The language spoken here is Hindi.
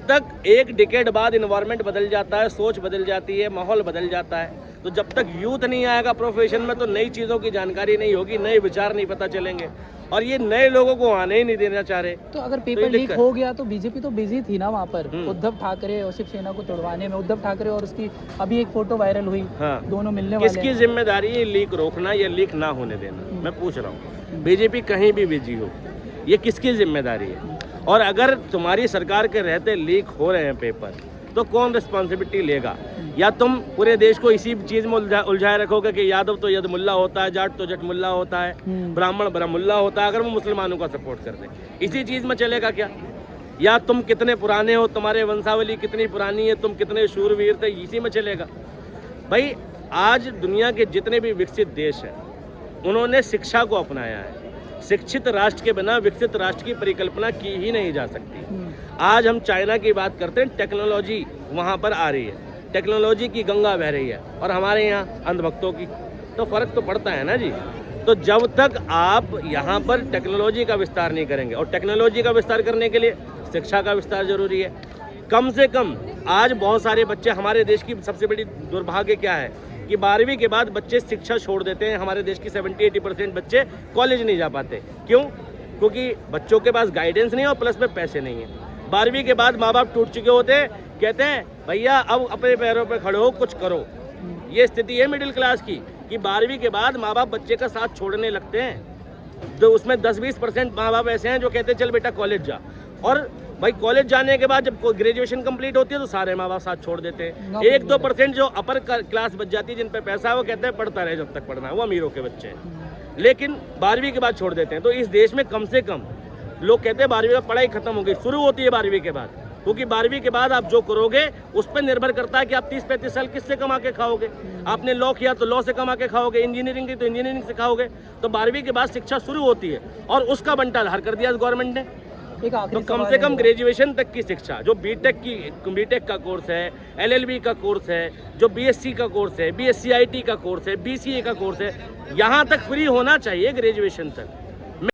तक एक डिकेड बाद इन्वायरमेंट बदल जाता है, सोच बदल जाती है, माहौल बदल जाता है। तो जब तक यूथ नहीं आएगा प्रोफेशन में तो नई चीज़ों की जानकारी नहीं होगी, नए विचार नहीं पता चलेंगे और ये नए लोगों को आने ही नहीं देना चाह रहे। तो अगर पेपर लीक हो गया तो बीजेपी तो बिजी थी ना वहाँ पर, उद्धव ठाकरे और शिवसेना को तोड़वाने में। उद्धव ठाकरे और उसकी अभी एक फोटो वायरल हुई, हाँ, दोनों मिलने वाले। किसकी जिम्मेदारी है लीक रोकना या लीक ना होने देना? मैं पूछ रहा हूँ, बीजेपी कहीं भी बिजी हो, ये किसकी जिम्मेदारी है? और अगर तुम्हारी सरकार के रहते लीक हो रहे हैं पेपर तो कौन रिस्पॉन्सिबिलिटी लेगा? या तुम पूरे देश को इसी चीज़ में उलझाए रखोगे कि यादव तो यद मुल्ला होता है, जाट तो जट मुल्ला होता है, ब्राह्मण ब्रह्म मुल्ला होता है, अगर वो मुसलमानों का सपोर्ट कर दे, इसी चीज़ में चलेगा क्या? या तुम कितने पुराने हो, तुम्हारे वंशावली कितनी पुरानी है, तुम कितने शूरवीर थे, इसी में चलेगा? भाई आज दुनिया के जितने भी विकसित देश हैं उन्होंने शिक्षा को अपनाया है। शिक्षित राष्ट्र के बिना विकसित राष्ट्र की परिकल्पना की ही नहीं जा सकती। आज हम चाइना की बात करते हैं, टेक्नोलॉजी वहाँ पर आ रही है, टेक्नोलॉजी की गंगा बह रही है, और हमारे यहाँ अंधभक्तों की, तो फर्क तो पड़ता है ना जी। तो जब तक आप यहाँ पर टेक्नोलॉजी का विस्तार नहीं करेंगे, और टेक्नोलॉजी का विस्तार करने के लिए शिक्षा का विस्तार जरूरी है। कम से कम आज बहुत सारे बच्चे, हमारे देश की सबसे बड़ी दुर्भाग्य क्या है कि 12वीं के बाद बच्चे शिक्षा छोड़ देते हैं। हमारे देश की 70-80% बच्चे कॉलेज नहीं जा पाते। क्यों? क्योंकि बच्चों के पास गाइडेंस नहीं है और प्लस में पैसे नहीं है। 12वीं के बाद माँ बाप टूट चुके होते हैं, कहते हैं भैया अब अपने पैरों पे खड़े हो, कुछ करो। ये स्थिति है मिडिल क्लास की कि 12वीं के बाद माँ बाप बच्चे का साथ छोड़ने लगते हैं। तो उसमें 10-20% माँ बाप ऐसे हैं जो कहते हैं चल बेटा कॉलेज जा, और भाई कॉलेज जाने के बाद जब ग्रेजुएशन कंप्लीट होती है तो सारे माँ बाप साथ छोड़ देते हैं। 1-2% जो अपर क्लास बच जाती है, जिन पे पैसा है, वो कहते हैं पढ़ता रहे जब तक पढ़ना है, वो अमीरों के बच्चे हैं, लेकिन 12वीं के बाद छोड़ देते हैं। तो इस देश में कम से कम लोग कहते हैं 12वीं में पढ़ाई खत्म हो गई, शुरू होती है 12वीं के बाद, क्योंकि 12वीं के बाद आप जो करोगे उस पर निर्भर करता है कि आप 30-35 साल किससे कमा के खाओगे। आपने लॉ किया तो लॉ से कमा के खाओगे, इंजीनियरिंग की तो इंजीनियरिंग से खाओगे। तो 12वीं के बाद शिक्षा शुरू होती है और उसका बंटाधार कर दिया गवर्नमेंट ने। तो कम से कम ग्रेजुएशन तक की शिक्षा, जो बीटेक का कोर्स है, एलएलबी का कोर्स है, जो बीएससी का कोर्स है, बीएससी आईटी का कोर्स है, बीसीए का कोर्स है, यहाँ तक फ्री होना चाहिए ग्रेजुएशन तक।